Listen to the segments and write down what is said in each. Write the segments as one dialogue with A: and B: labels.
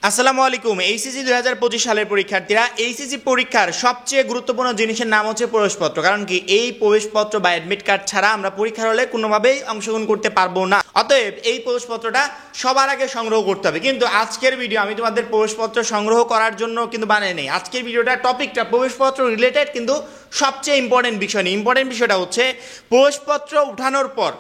A: আসসালামু আলাইকুম। এইচএসসি 2025 সালের পরীক্ষার্থীরা, এইচএসসি পরীক্ষার সবচেয়ে গুরুত্বপূর্ণ জিনিসের নাম হচ্ছে প্রবেশপত্র। কারণ কি, এই প্রবেশপত্র বা অ্যাডমিট কার্ড ছাড়া আমরা পরীক্ষার হলে কোনোভাবেই অংশগ্রহণ করতে পারবো না। অতএব এই প্রবেশপত্রটা সবার আগে সংগ্রহ করতে হবে। কিন্তু আজকের ভিডিও আমি তোমাদের প্রবেশপত্র সংগ্রহ করার জন্য কিন্তু বানাই নেই। আজকের ভিডিওটা টপিকটা প্রবেশপত্র রিলেটেড, কিন্তু সবচেয়ে ইম্পর্টেন্ট বিষয় নেই। ইম্পর্টেন্ট বিষয়টা হচ্ছে প্রবেশপত্র উঠানোর পর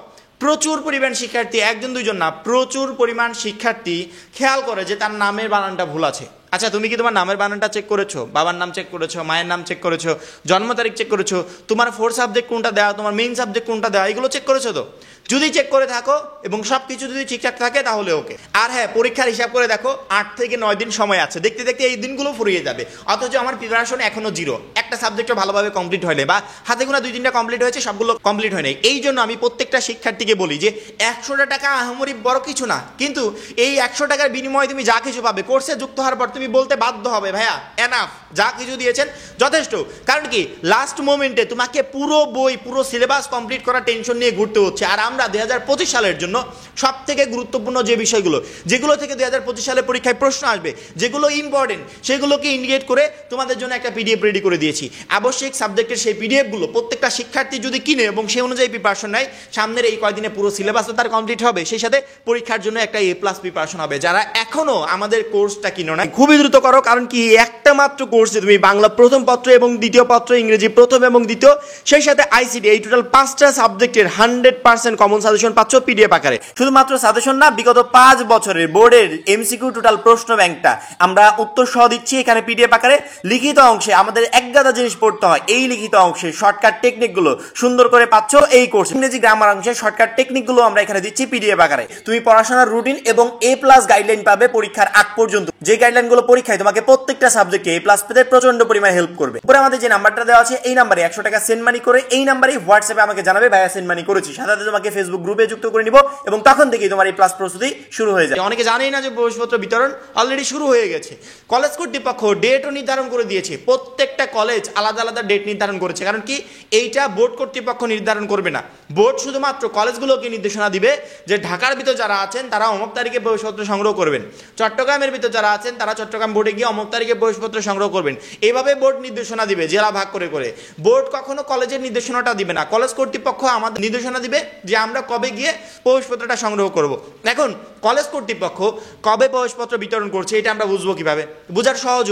A: প্রচুর পরিমাণ শিক্ষার্থী, একজন দুইজন না, প্রচুর পরিমাণ শিক্ষার্থী খেয়াল করে যে তার নামের বানানটা ভুল আছে। আচ্ছা, তুমি কি তোমার নামের বানানটা চেক করেছো? বাবার নাম চেক করেছো? মায়ের নাম চেক করেছো? জন্ম তারিখ চেক করেছো? তোমার 4 সাবজেক্ট কোনটা দেওয়া, তোমার মেইন সাবজেক্ট কোনটা দেওয়া, এগুলো চেক করেছো তো? যদি চেক করে থাকো এবং সব কিছু যদি ঠিকঠাক থাকে তাহলে ওকে। আর হ্যাঁ, পরীক্ষার হিসাব করে দেখো, 8 থেকে 9 দিন সময় আছে। দেখতে দেখতে এই দিনগুলো ফুরিয়ে যাবে। অথচ আমার প্রিপারেশন এখনো জিরো। একটা সাবজেক্টও ভালোভাবে কমপ্লিট হয়নি, বা হাতে গোনা 2-3টা কমপ্লিট হয়েছে, সবগুলো কমপ্লিট হয়নি। এই জন্য আমি প্রত্যেকটা শিক্ষার্থীকে বলি যে 100 টাকা আহামরি বড় কিছু না, কিন্তু এই 100 টাকার বিনিময়ে তুমি যা কিছু পাবে, কোর্সে যুক্ত হওয়ার পর তুমি বলতে বাধ্য হবে, ভাইয়া এনাফ, যা কিছু দিয়েছেন যথেষ্ট। কারণ কি, লাস্ট মোমেন্টে তোমাকে পুরো বই, পুরো সিলেবাস কমপ্লিট করার টেনশন নিয়ে ঘুরতে হচ্ছে। আর আমরা 2025 সালের জন্য সব থেকে গুরুত্বপূর্ণ যে বিষয়গুলো, যেগুলো থেকে 2025 সালের পরীক্ষায় প্রশ্ন আসবে, যেগুলো ইম্পর্টেন্ট, সেগুলোকে ইন্ডিকেট করে তোমাদের জন্য একটা পিডিএফ রেডি করে দিয়েছি। আবশ্যিক সাবজেক্টের সেই পিডিএফগুলো প্রত্যেকটা শিক্ষার্থী যদি কিনে এবং সেই অনুযায়ী প্রিপারেশন নেয়, সামনের এই কয়দিনে পুরো সিলেবাসও তার কমপ্লিট হবে, সেই সাথে পরীক্ষার জন্য একটা A+ প্রিপারেশন হবে। যারা এখনো আমাদের কোর্সটা কিনো না, খুবই দ্রুত করো। কারণ কি, একটা মাত্র কোর্সে তুমি বাংলা প্রথম পত্র এবং দ্বিতীয় পত্র, ইংরেজি প্রথম এবং দ্বিতীয়, সেই সাথে আইসিটি, এই টোটাল 5টা সাবজেক্টের 100% কমন সাজেশন পাচ্ছ পিডিএফ আকারে। শুধুমাত্র সাজেশন না, বিগত 5 বছরের বোর্ডের এমসিকিউ টোটাল প্রশ্ন ব্যাংকটা আমরা উত্তর সহ দিচ্ছি এখানে পিডিএফ আকারে। লিখিত অংশে আমাদের একগাদা জিনিস পড়তে হয়, এই লিখিত অংশে শর্টকাট টেকনিকগুলো সুন্দর করে পাচ্ছ এই কোর্স। ইংরেজি গ্রামার অংশে শর্টকাট টেকনিকগুলো আমরা এখানে দিচ্ছি পিডিএফ আকারে। তুমি পড়াশোনার রুটিন এবং A+ গাইডলাইন পাবে পরীক্ষার আগ পর্যন্ত, যে গাইডলাইনগুলো পরীক্ষায় তোমাকে প্রত্যেকটা সাবজেক্টে A+ পেতে প্রচন্ড পরিমাণে হেল্প করবে। পরে আমাদের যে নাম্বারটা দেওয়া আছে, এই নাম্বারে 100 টাকা সেন্ড মানি করে এই নাম্বারে হোয়াটসঅ্যাপে আমাকে জানাবে ভাইয়া সেন্ড মানি করেছি। সাথে তোমাকে ফেসবুক গ্রুপে যুক্ত করে নিব এবং তখন থেকেই তোমার এই প্লাস প্রস্তুতি শুরু হয়ে যায়। অনেকে জানেই না যে প্রবেশপত্র বিতরণ অলরেডি শুরু হয়ে গেছে। কলেজ কর্তৃপক্ষ ডেটও নির্ধারণ করে দিয়েছে। প্রত্যেকটা কলেজ আলাদা আলাদা ডেট নির্ধারণ করেছে। কারণ কি, এইটা বোর্ড কর্তৃপক্ষ নির্ধারণ করবে না। বোর্ড শুধুমাত্র কলেজগুলোকে নির্দেশনা দিবে যে ঢাকার ভিতর যারা আছেন তারা অমুক তারিখে প্রবেশপত্র সংগ্রহ করবেন, চট্টগ্রামের ভিতর যারা আছেন তারা চট্টগ্রাম বোর্ডে গিয়ে অমুক তারিখে প্রবেশপত্র সংগ্রহ করবেন। এইভাবে বোর্ড নির্দেশনা দিবে, জেলা ভাগ করে করে। বোর্ড কখনো কলেজের নির্দেশনাটা দিবে না। কলেজ কর্তৃপক্ষ আমাদের নির্দেশনা দিবে যে আমরা কবে গিয়ে প্রবেশপত্রটা সংগ্রহ করব। এখন কলেজ কর্তৃপক্ষ কবে প্রবেশপত্র বিতরণ করছে, এটা আমরা বুঝবো কিভাবে? বোঝার সহজ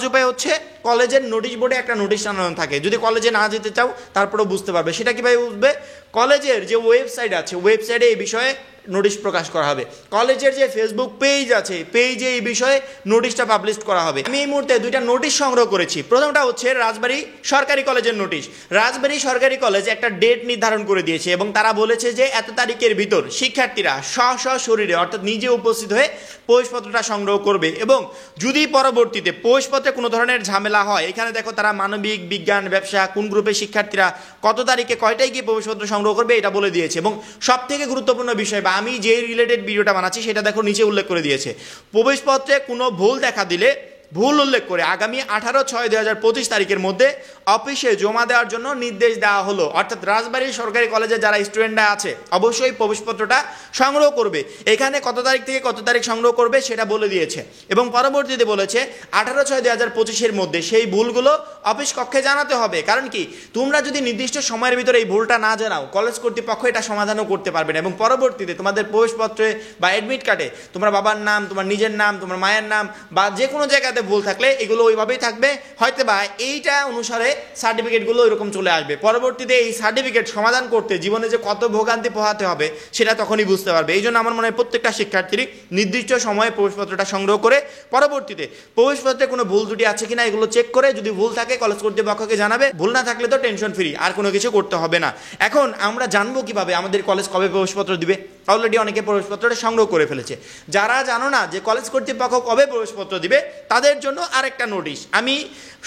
A: উপায় হচ্ছে, কলেজের নোটিশ বোর্ডে একটা নোটিশ টানানো থাকে। যদি কলেজে না যেতে চাও তারপরেও বুঝতে পারবে। সেটা কিভাবে বুঝবে? কলেজের যে ওয়েবসাইট আছে, ওয়েবসাইটে এই বিষয়ে নোটিশ প্রকাশ করা হবে। কলেজের যে ফেসবুক পেজ আছে, পেজে এই বিষয়ে নোটিশটা পাবলিশ করা হবে। আমি এই মুহূর্তে 2টা নোটিশ সংগ্রহ করেছি। প্রথমটা হচ্ছে রাজবাড়ী সরকারি কলেজের নোটিশ। রাজবাড়ী সরকারি কলেজ একটা ডেট নির্ধারণ করে দিয়েছে এবং তারা বলেছে যে এত তারিখের ভিতর শিক্ষার্থীরা শরীরে অর্থাৎ নিজে উপস্থিত হয়ে প্রবেশপত্রটা সংগ্রহ করবে। এবং যদি পরবর্তীতে প্রবেশপত্রে কোনো ধরনের ঝামেলা হয়, এখানে দেখো তারা মানবিক, বিজ্ঞান, ব্যবসা কোন গ্রুপের শিক্ষার্থীরা কত তারিখে কয়টায় গিয়ে প্রবেশপত্র সংগ্রহ করবে এটা বলে দিয়েছে। এবং সব থেকে গুরুত্বপূর্ণ বিষয়, বা আমি যে রিলেটেড ভিডিওটা বানাচ্ছি সেটা দেখো নিচে উল্লেখ করে দিয়েছে, প্রবেশপত্রে কোনো ভুল দেখা দিলে ভুল উল্লেখ করে আগামী 18/6/2025 তারিখের মধ্যে অফিসে জমা দেওয়ার জন্য নির্দেশ দেওয়া হলো। অর্থাৎ রাজবাড়ী সরকারি কলেজে যারা স্টুডেন্টরা আছে অবশ্যই প্রবেশপত্রটা সংগ্রহ করবে। এখানে কত তারিখ থেকে কত তারিখ সংগ্রহ করবে সেটা বলে দিয়েছে এবং পরবর্তীতে বলেছে 18/6/2025 মধ্যে সেই ভুলগুলো অফিস কক্ষে জানাতে হবে। কারণ কি, তোমরা যদি নির্দিষ্ট সময়ের ভিতরে এই ভুলটা না জানাও, কলেজ কর্তৃপক্ষ এটা সমাধানও করতে পারবে না এবং পরবর্তীতে তোমাদের প্রবেশপত্রে বা অ্যাডমিট কার্ডে তোমার বাবার নাম, তোমার নিজের নাম, তোমার মায়ের নাম বা যে কোনো জায়গাতে ভুল থাকলে এগুলো ওইভাবেই থাকবে। হয়তো বা এইটা অনুসারে সার্টিফিকেটগুলো এরকম চলে আসবে। পরবর্তীতে এই সার্টিফিকেট সমাধান করতে জীবনে যে কত ভোগান্তি পোহাতে হবে সেটা তখনই বুঝতে পারবে। এই জন্য আমার মনে হয় প্রত্যেকটা শিক্ষার্থীরই নির্দিষ্ট সময়ে প্রবেশপত্রটা সংগ্রহ করে পরবর্তীতে প্রবেশপত্রে কোনো ভুল ত্রুটি আছে কিনা এগুলো চেক করে, যদি ভুল থাকে কলেজ কর্তৃপক্ষকে জানাবে, ভুল না থাকলে তো টেনশন ফ্রি, আর কোনো কিছু করতে হবে না। এখন আমরা জানবো কিভাবে আমাদের কলেজ কবে প্রবেশপত্র দিবে? অলরেডি অনেকে প্রবেশপত্রটা সংগ্রহ করে ফেলেছে। যারা জানো না যে কলেজ কর্তৃপক্ষ কবে প্রবেশপত্র দিবে, তাদের জন্য আরেকটা নোটিশ। আমি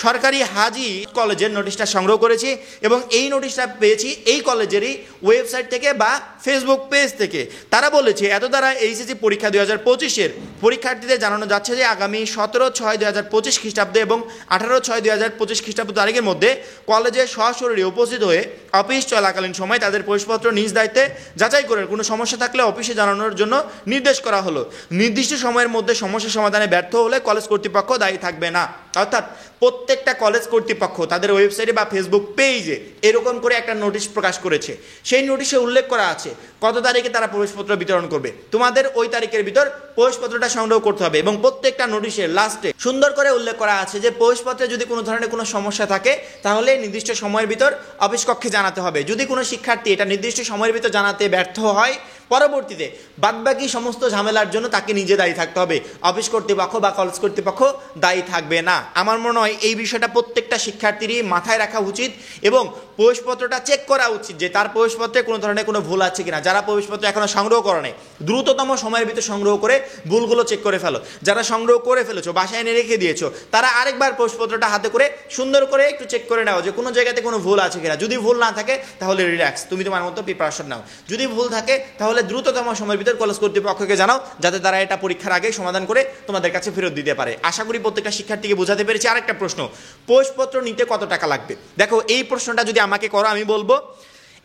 A: সরকারি হাজি কলেজের নোটিশটা সংগ্রহ করেছি এবং এই নোটিশটা পেয়েছি এই কলেজেরই ওয়েবসাইট থেকে বা ফেসবুক পেজ থেকে। তারা বলেছে এত দ্বারা এইচএসসি পরীক্ষা 2025-এর পরীক্ষার্থীদের জানানো যাচ্ছে যে আগামী 17/6/2025 খ্রিস্টাব্দে এবং 18/6/2025 খ্রিস্টাব্দ তারিখের মধ্যে কলেজে সশরীরে উপস্থিত হয়ে অফিস চলাকালীন সময় তাদের প্রবেশপত্র নিজ দায়িত্বে যাচাই করে কোনো সমস্যা থাকলে থাকলে অফিসে জানানোর জন্য নির্দেশ করা হলো। নির্দিষ্ট সময়ের মধ্যে সমস্যা সমাধানে ব্যর্থ হলে কলেজ কর্তৃপক্ষ দায়ী থাকবে না। অর্থাৎ প্রত্যেকটা কলেজ কর্তৃপক্ষ তাদের ওয়েবসাইটে বা ফেসবুক পেজে এরকম করে একটা নোটিশ প্রকাশ করেছে। সেই নোটিশে উল্লেখ করা আছে কত তারিখে তারা প্রবেশপত্র বিতরণ করবে। তোমাদের ওই তারিখের ভিতর প্রবেশপত্রটা সংগ্রহ করতে হবে এবং প্রত্যেকটা নোটিশের লাস্টে সুন্দর করে উল্লেখ করা আছে যে প্রবেশপত্রে যদি কোনো ধরনের কোনো সমস্যা থাকে তাহলে নির্দিষ্ট সময়ের ভিতর অফিস কক্ষে জানাতে হবে। যদি কোনো শিক্ষার্থী এটা নির্দিষ্ট সময়ের ভিতর জানাতে ব্যর্থ হয়, পরবর্তীতে বাদবাকি সমস্ত ঝামেলার জন্য তাকে নিজে দায়ী থাকতে হবে, অফিস কর্তৃপক্ষ বা কলেজ কর্তৃপক্ষ দায়ী থাকবে না। আমার মনে হয় এই বিষয়টা প্রত্যেকটা শিক্ষার্থীরই মাথায় রাখা উচিত এবং প্রবেশপত্রটা চেক করা উচিত যে তার প্রবেশপত্রে কোনো ধরনের কোনো ভুল আছে কিনা। যারা প্রবেশপত্র এখনো সংগ্রহ করে নাই, দ্রুততম সময়ের ভিতরে সংগ্রহ করে ভুলগুলো চেক করে ফেলো। যারা সংগ্রহ করে ফেলেছো, বাসায় এনে রেখে দিয়েছো, তারা আরেকবার প্রবেশপত্রটা হাতে করে সুন্দর করে একটু চেক করে নাও যে কোনো জায়গাতে কোনো ভুল আছে কিনা। যদি ভুল না থাকে তাহলে রিল্যাক্স, তুমি তোমার মতো প্রিপারেশন নাও। যদি ভুল থাকে তাহলে দ্রুততম সময়ের ভিতর কলেজ কর্তৃপক্ষকে জানাও যাতে তারা এটা পরীক্ষার আগে সমাধান করে তোমাদের কাছে ফেরত দিতে পারে। আশা করি প্রত্যেকটা শিক্ষার্থীকে বোঝাতে পেরেছি। আরেকটা প্রশ্ন, প্রবেশপত্র নিতে কত টাকা লাগবে? দেখো, এই প্রশ্নটা যদি আমাকে করো আমি বলবো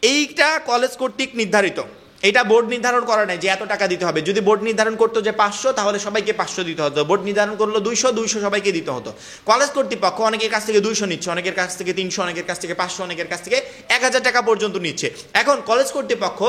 A: এইটা কলেজ কর্তৃক নির্ধারিত, এটা বোর্ড নির্ধারণ করা নাই যে এত টাকা দিতে হবে। যদি বোর্ড নির্ধারণ করতো যে 500 তাহলে সবাইকে 500 দিতে হতো। বোর্ড নির্ধারণ করলো 200 সবাইকে দিতে হতো। কলেজ কর্তৃপক্ষ অনেকের কাছ থেকে 200 নিচ্ছে, অনেকের কাছ থেকে 300, অনেকের কাছ থেকে 500, অনেকের কাছ থেকে 1000 টাকা পর্যন্ত নিচ্ছে। এখন কলেজ কর্তৃপক্ষ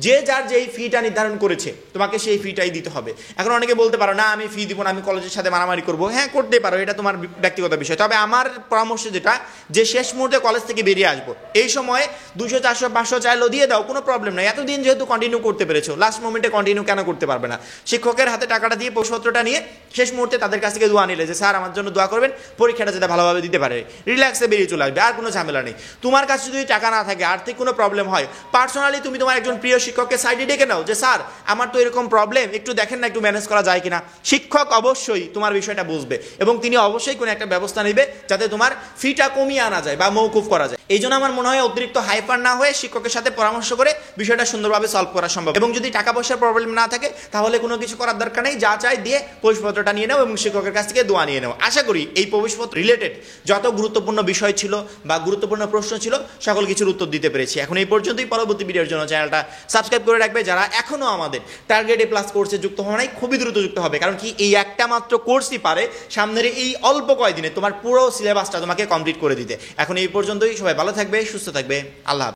A: যে যার যেই ফিটা নির্ধারণ করেছে তোমাকে সেই ফিটাই দিতে হবে। এখন অনেকে বলতে পারো না আমি ফি দিব না, আমি কলেজের সাথে মারামারি করবো। হ্যাঁ, করতে পারো, এটা তোমার ব্যক্তিগত বিষয়। তবে আমার পরামর্শ যেটা, যে শেষ মুহূর্তে কলেজ থেকে বেরিয়ে আসবো এই সময়ে 200, 400, 500 চাইলেও দিয়ে দাও, কোনো প্রবলেম নাই। এতদিন যেহেতু কন্টিনিউ করতে পেরেছো, লাস্ট মোমেন্টে কন্টিনিউ কেন করতে পারবে না? শিক্ষকের হাতে টাকাটা দিয়ে প্রবেশপত্রটা নিয়ে শেষ মুহূর্তে তাদের কাছ থেকে দোয়া নিলে যে স্যার আমার জন্য দোয়া করবেন, পরীক্ষাটা যাতে ভালোভাবে দিতে পারে, রিল্যাক্সে বেরিয়ে চলে আসবে, আর কোনো ঝামেলা নেই। তোমার কাছে যদি টাকা না থাকে, আর্থিক কোনো প্রবলেম হয়, পার্সোনালি তুমি তোমার একজন প্রিয় শিক্ষককে সাইডে ডেকে নাও যে স্যার আমার তো এরকম প্রবলেম, একটু দেখেন না, একটু ম্যানেজ করা যায় কিনা। শিক্ষক অবশ্যই তোমার বিষয়টা বুঝবে এবং তিনি অবশ্যই কোনো একটা ব্যবস্থা নেবে যাতে তোমার ফিটা কমিয়ে আনা যায় বা মওকুফ করা যায়। এই জন্য আমার মনে হয় অতিরিক্ত হাইপার না হয়ে শিক্ষকের সাথে পরামর্শ করে বিষয়টা সুন্দরভাবে সলভ করা সম্ভব। এবং যদি টাকা পয়সার প্রবলেম না থাকে তাহলে কোনো কিছু করার দরকার নেই, যা চাই দিয়ে প্রবেশপত্রটা নিয়ে নাও এবং শিক্ষকের কাছ থেকে দোয়া নিয়ে নাও। আশা করি এই প্রবেশপত্র রিলেটেড যত গুরুত্বপূর্ণ বিষয় ছিল বা গুরুত্বপূর্ণ প্রশ্ন ছিল সকল কিছুর উত্তর দিতে পেরেছি। এখন এই পর্যন্তই। পরবর্তী ভিডিওর জন্য চ্যানেলটা সাবস্ক্রাইব করে রাখবে। যারা এখনও আমাদের টার্গেট এ প্লাস কোর্সে যুক্ত হওয়া নাই, খুবই দ্রুত যুক্ত হবে, কারণ কি এই একটা মাত্র কোর্সই পারে সামনের এই অল্প কয়েকদিনে তোমার পুরো সিলেবাসটা তোমাকে কমপ্লিট করে দিতে। এখন এই পর্যন্তই। সবাই ভালো থাকবে, সুস্থ থাকবে। আল্লাহ হাফেজ।